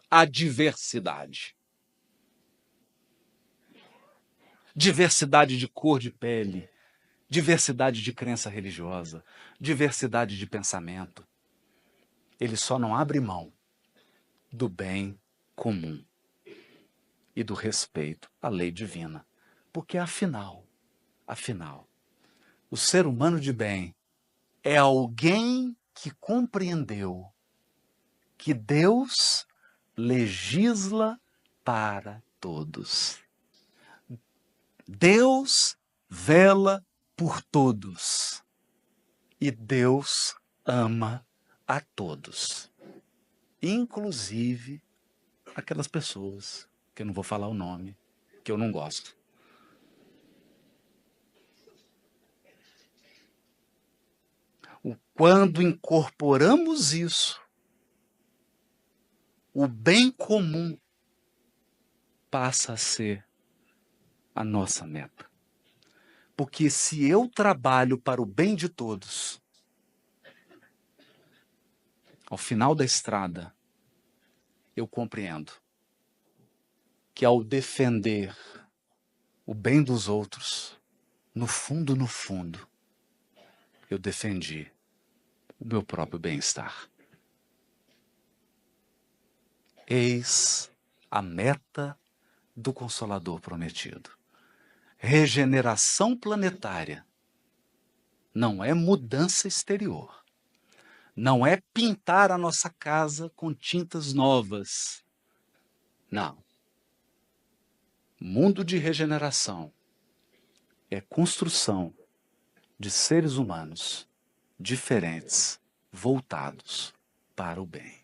à diversidade. Diversidade de cor de pele, diversidade de crença religiosa, diversidade de pensamento. Ele só não abre mão do bem comum e do respeito à lei divina. Porque afinal, o ser humano de bem é alguém que compreendeu que Deus legisla para todos. Deus vela por todos. E Deus ama a todos. Inclusive aquelas pessoas, que eu não vou falar o nome, que eu não gosto. Quando incorporamos isso, o bem comum passa a ser a nossa meta. Porque se eu trabalho para o bem de todos, ao final da estrada, eu compreendo que ao defender o bem dos outros, no fundo, eu defendi o meu próprio bem-estar. Eis a meta do Consolador prometido. Regeneração planetária não é mudança exterior. Não é pintar a nossa casa com tintas novas. Não. Mundo de regeneração é construção de seres humanos diferentes, voltados para o bem.